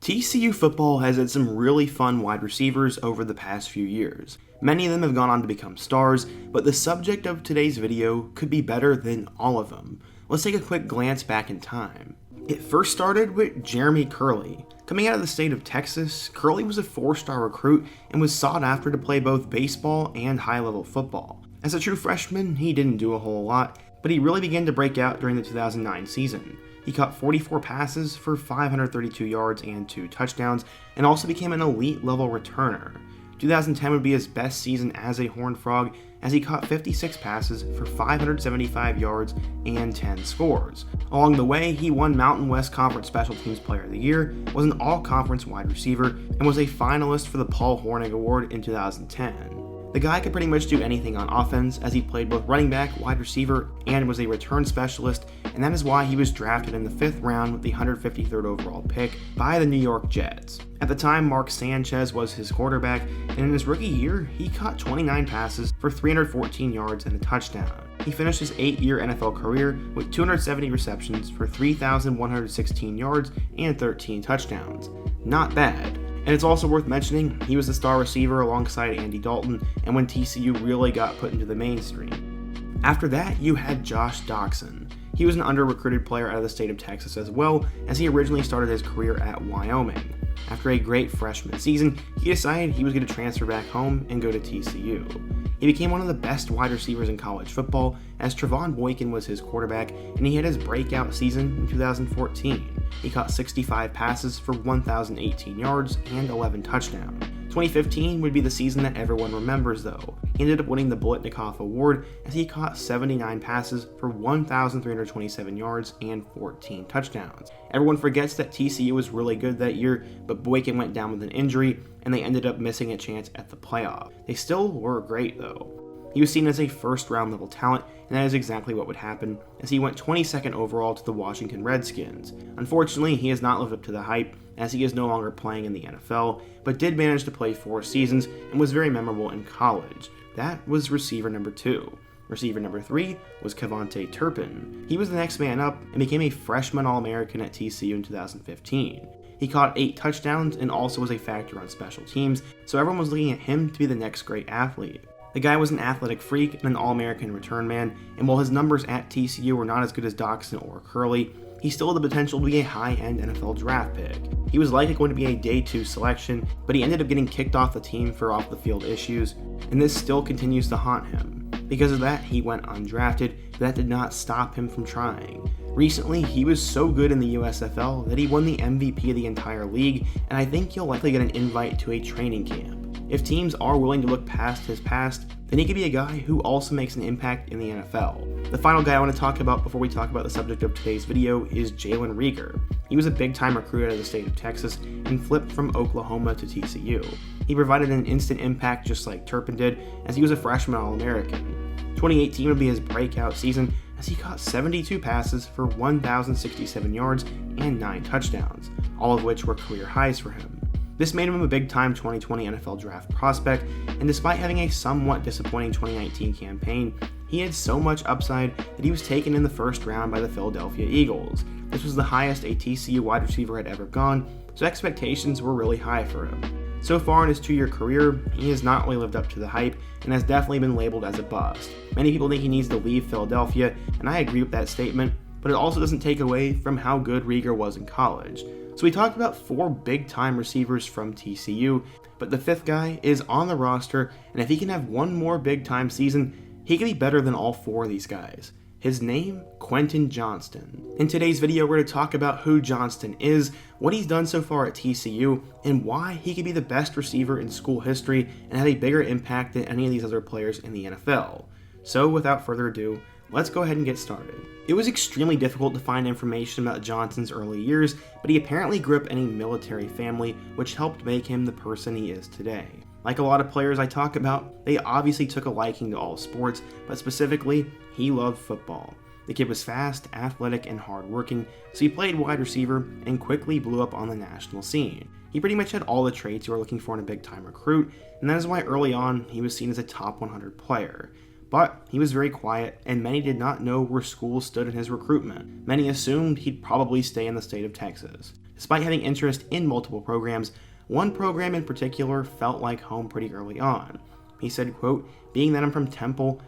TCU football has had some really fun wide receivers over the past few years. Many of them have gone on to become stars, but the subject of today's video could be better than all of them. Let's take a quick glance back in time. It first started with Jeremy Kerley. Coming out of the state of Texas, Kerley was a 4-star recruit and was sought after to play both baseball and high-level football. As a true freshman, he didn't do a whole lot, but he really began to break out during the 2009 season. He caught 44 passes for 532 yards and 2 touchdowns, and also became an elite-level returner. 2010 would be his best season as a Horned Frog, as he caught 56 passes for 575 yards and 10 scores. Along the way, he won Mountain West Conference Special Teams Player of the Year, was an all-conference wide receiver, and was a finalist for the Paul Hornung Award in 2010. The guy could pretty much do anything on offense, as he played both running back, wide receiver, and was a return specialist, and that is why he was drafted in the 5th round with the 153rd overall pick by the New York Jets. At the time, Mark Sanchez was his quarterback, and in his rookie year, he caught 29 passes for 314 yards and a touchdown. He finished his 8-year NFL career with 270 receptions for 3,116 yards and 13 touchdowns. Not bad. And it's also worth mentioning, he was the star receiver alongside Andy Dalton, and when TCU really got put into the mainstream. After that, you had Josh Doctson. He was an under-recruited player out of the state of Texas as well, as he originally started his career at Wyoming. After a great freshman season, he decided he was going to transfer back home and go to TCU. He became one of the best wide receivers in college football, as Trevon Boykin was his quarterback, and he had his breakout season in 2014. He caught 65 passes for 1,018 yards and 11 touchdowns. 2015 would be the season that everyone remembers though. He ended up winning the Biletnikoff Award as he caught 79 passes for 1,327 yards and 14 touchdowns. Everyone forgets that TCU was really good that year, but Boykin went down with an injury and they ended up missing a chance at the playoff. They still were great though. He was seen as a first-round level talent, and that is exactly what would happen, as he went 22nd overall to the Washington Redskins. Unfortunately, he has not lived up to the hype, as he is no longer playing in the NFL, but did manage to play 4 seasons and was very memorable in college. That was receiver number 2. Receiver number 3 was KaVontae Turpin. He was the next man up and became a freshman All-American at TCU in 2015. He caught 8 touchdowns and also was a factor on special teams, so everyone was looking at him to be the next great athlete. The guy was an athletic freak and an All-American return man, and while his numbers at TCU were not as good as Doctson or Kerley, he still had the potential to be a high-end NFL draft pick. He was likely going to be a day 2 selection, but he ended up getting kicked off the team for off-the-field issues, and this still continues to haunt him. Because of that, he went undrafted, but that did not stop him from trying. Recently, he was so good in the USFL that he won the MVP of the entire league, and I think he'll likely get an invite to a training camp. If teams are willing to look past his past, then he could be a guy who also makes an impact in the NFL. The final guy I want to talk about before we talk about the subject of today's video is Jalen Reagor. He was a big-time recruit out of the state of Texas and flipped from Oklahoma to TCU. He provided an instant impact just like Turpin did, as he was a freshman All-American. 2018 would be his breakout season, as he caught 72 passes for 1,067 yards and 9 touchdowns, all of which were career highs for him. This made him a big-time 2020 NFL draft prospect, and despite having a somewhat disappointing 2019 campaign, he had so much upside that he was taken in the 1st round by the Philadelphia Eagles. This was the highest a TCU wide receiver had ever gone, so expectations were really high for him. So far in his 2-year career, he has not only lived up to the hype, and has definitely been labeled as a bust. Many people think he needs to leave Philadelphia, and I agree with that statement, but it also doesn't take away from how good Reagor was in college. So we talked about 4 big-time receivers from TCU, but the 5th guy is on the roster, and if he can have one more big-time season, he could be better than all 4 of these guys. His name, Quentin Johnston. In today's video, we're going to talk about who Johnston is, what he's done so far at TCU, and why he could be the best receiver in school history and have a bigger impact than any of these other players in the NFL. So without further ado, let's go ahead and get started. It was extremely difficult to find information about Johnston's early years, but he apparently grew up in a military family, which helped make him the person he is today. Like a lot of players I talk about, they obviously took a liking to all sports, but specifically, he loved football. The kid was fast, athletic, and hardworking, so he played wide receiver and quickly blew up on the national scene. He pretty much had all the traits you were looking for in a big-time recruit, and that is why early on, he was seen as a top 100 player. But he was very quiet, and many did not know where school stood in his recruitment. Many assumed he'd probably stay in the state of Texas. Despite having interest in multiple programs, one program in particular felt like home pretty early on. He said, quote, "Being that I'm from Temple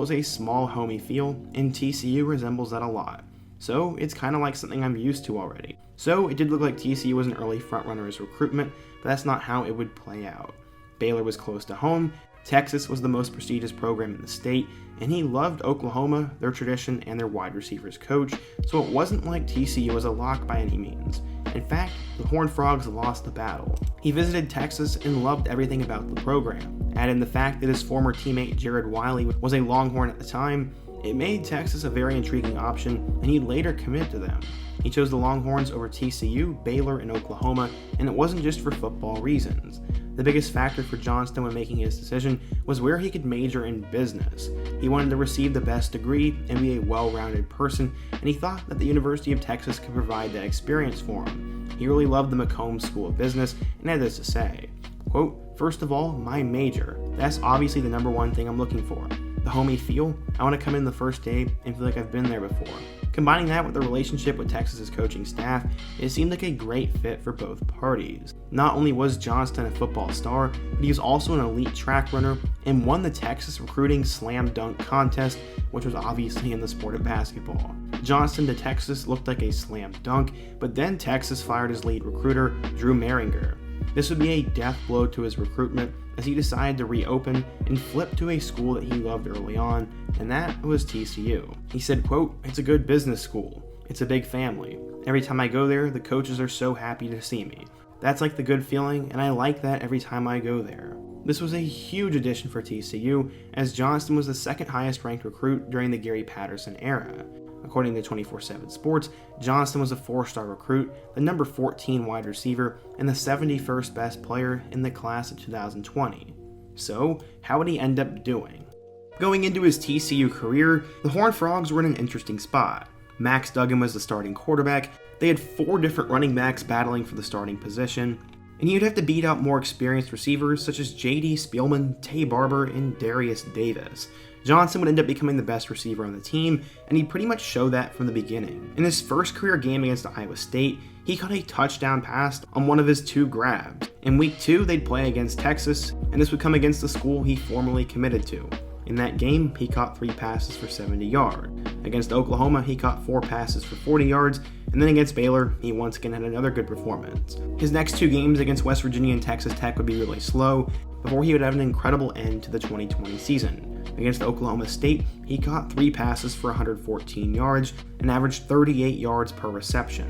is a small homey feel, and TCU resembles that a lot. So it's kind of like something I'm used to already." So it did look like TCU was an early frontrunner as recruitment, but that's not how it would play out. Baylor was close to home, Texas was the most prestigious program in the state, and he loved Oklahoma, their tradition, and their wide receivers coach, so it wasn't like TCU was a lock by any means. In fact, the Horned Frogs lost the battle. He visited Texas and loved everything about the program. Add in the fact that his former teammate Jared Wiley was a Longhorn at the time, it made Texas a very intriguing option, and he later committed to them. He chose the Longhorns over TCU, Baylor, and Oklahoma, and it wasn't just for football reasons. The biggest factor for Johnston when making his decision was where he could major in business. He wanted to receive the best degree and be a well-rounded person, and he thought that the University of Texas could provide that experience for him. He really loved the Macomb School of Business and had this to say, quote, "First of all, my major. That's obviously the number one thing I'm looking for. The homey feel, I want to come in the first day and feel like I've been there before." Combining that with the relationship with Texas's coaching staff, it seemed like a great fit for both parties. Not only was Johnston a football star, but he was also an elite track runner and won the Texas recruiting slam dunk contest, which was obviously in the sport of basketball. Johnston to Texas looked like a slam dunk, but then Texas fired his lead recruiter, Drew Merringer. This would be a death blow to his recruitment as he decided to reopen and flip to a school that he loved early on, and that was TCU. He said, quote, "It's a good business school. It's a big family. Every time I go there, the coaches are so happy to see me. That's like the good feeling, and I like that every time I go there." This was a huge addition for TCU, as Johnston was the second highest ranked recruit during the Gary Patterson era. According to 24/7 Sports, Johnston was a 4-star recruit, the number 14 wide receiver, and the 71st best player in the class of 2020. So, how would he end up doing? Going into his TCU career, the Horned Frogs were in an interesting spot. Max Duggan was the starting quarterback, they had 4 different running backs battling for the starting position, and he would have to beat out more experienced receivers such as J.D. Spielman, Tay Barber, and Darius Davis. Johnston would end up becoming the best receiver on the team, and he pretty much showed that from the beginning. In his first career game against Iowa State, he caught a touchdown pass on one of his 2 grabs. In week 2, they'd play against Texas, and this would come against the school he formerly committed to. In that game, he caught 3 passes for 70 yards. Against Oklahoma, he caught 4 passes for 40 yards, and then against Baylor, he once again had another good performance. His next 2 games against West Virginia and Texas Tech would be really slow, before he would have an incredible end to the 2020 season. Against Oklahoma State, he caught 3 passes for 114 yards and averaged 38 yards per reception.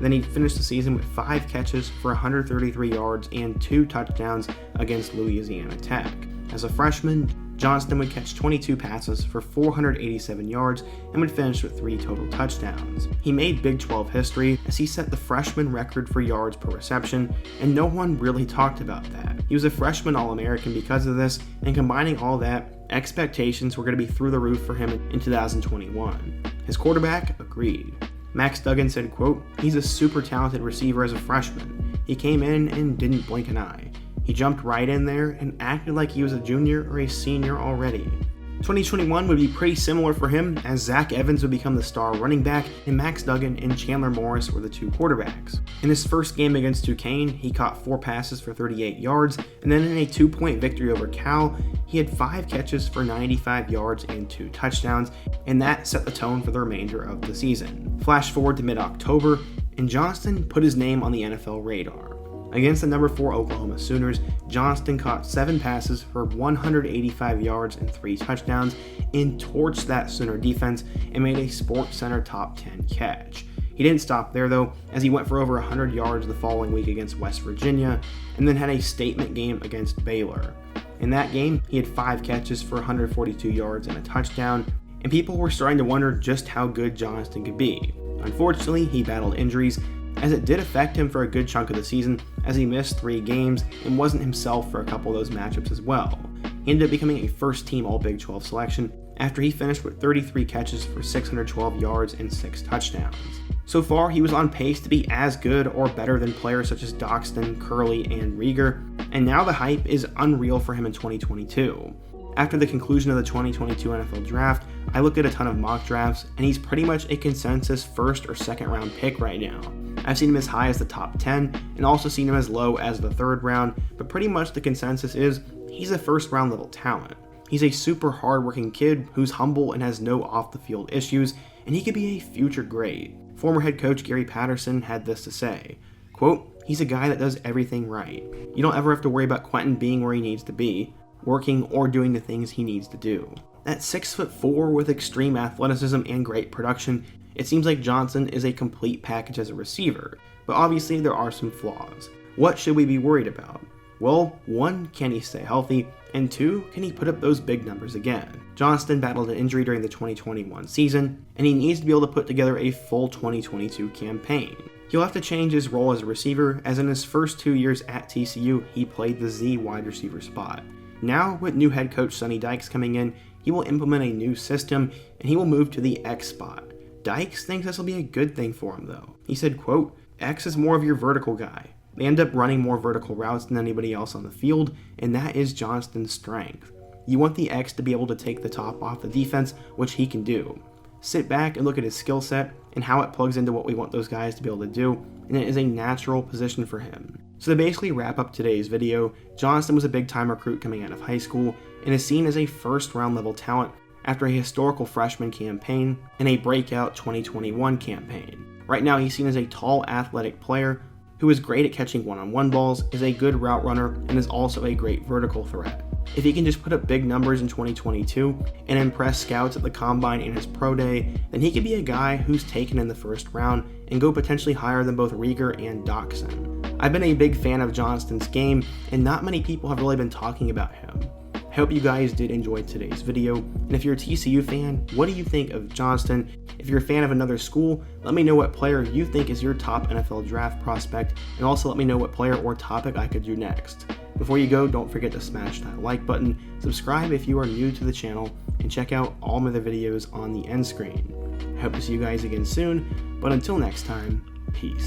Then he finished the season with 5 catches for 133 yards and 2 touchdowns against Louisiana Tech. As a freshman, Johnston would catch 22 passes for 487 yards and would finish with 3 total touchdowns. He made Big 12 history as he set the freshman record for yards per reception, and no one really talked about that. He was a freshman All-American because of this, and combining all that, expectations were going to be through the roof for him in 2021. His quarterback agreed. Max Duggan said, quote, "He's a super talented receiver as a freshman. He came in and didn't blink an eye. He jumped right in there and acted like he was a junior or a senior already." 2021 would be pretty similar for him, as Zach Evans would become the star running back, and Max Duggan and Chandler Morris were the 2 quarterbacks. In his first game against Duquesne, he caught 4 passes for 38 yards, and then in a 2-point victory over Cal, he had 5 catches for 95 yards and 2 touchdowns, and that set the tone for the remainder of the season. Flash forward to mid-October, and Johnston put his name on the NFL radar. Against the number 4 Oklahoma Sooners, Johnston caught 7 passes for 185 yards and 3 touchdowns and torched that Sooner defense and made a SportsCenter top 10 catch. He didn't stop there though, as he went for over 100 yards the following week against West Virginia and then had a statement game against Baylor. In that game, he had 5 catches for 142 yards and a touchdown, and people were starting to wonder just how good Johnston could be. Unfortunately, he battled injuries, as it did affect him for a good chunk of the season, as he missed 3 games and wasn't himself for a couple of those matchups as well. He ended up becoming a first-team All-Big 12 selection after he finished with 33 catches for 612 yards and 6 touchdowns. So far, he was on pace to be as good or better than players such as Doctson, Kerley, and Reagor, and now the hype is unreal for him in 2022. After the conclusion of the 2022 NFL Draft, I looked at a ton of mock drafts, and he's pretty much a consensus 1st or 2nd round pick right now. I've seen him as high as the top 10 and also seen him as low as the 3rd round, but pretty much the consensus is he's a 1st round level talent. He's a super hardworking kid who's humble and has no off the field issues, and he could be a future great. Former head coach Gary Patterson had this to say, quote, "He's a guy that does everything right. You don't ever have to worry about Quentin being where he needs to be, working or doing the things he needs to do." At 6'4" with extreme athleticism and great production, it seems like Johnston is a complete package as a receiver, but obviously there are some flaws. What should we be worried about? Well, 1, can he stay healthy? And 2, can he put up those big numbers again? Johnston battled an injury during the 2021 season, and he needs to be able to put together a full 2022 campaign. He'll have to change his role as a receiver, as in his first 2 years at TCU, he played the Z wide receiver spot. Now, with new head coach Sonny Dykes coming in, he will implement a new system, and he will move to the X spot. Dykes thinks this will be a good thing for him though. He said, quote, "X is more of your vertical guy. They end up running more vertical routes than anybody else on the field, and that is Johnston's strength. You want the X to be able to take the top off the defense, which he can do. Sit back and look at his skill set and how it plugs into what we want those guys to be able to do, and it is a natural position for him." So to basically wrap up today's video, Johnston was a big-time recruit coming out of high school and is seen as a 1st round level talent after a historical freshman campaign and a breakout 2021 campaign. Right now he's seen as a tall, athletic player who is great at catching one-on-one balls, is a good route runner, and is also a great vertical threat. If he can just put up big numbers in 2022 and impress scouts at the combine and his pro day, then he could be a guy who's taken in the 1st round and go potentially higher than both Reagor and Doctson. I've been a big fan of Johnston's game, and not many people have really been talking about him. I hope you guys did enjoy today's video, and if you're a TCU fan, what do you think of Johnston? If you're a fan of another school, let me know what player you think is your top NFL draft prospect, and also let me know what player or topic I could do next. Before you go, don't forget to smash that like button, subscribe if you are new to the channel, and check out all my other videos on the end screen. I hope to see you guys again soon, but until next time, peace.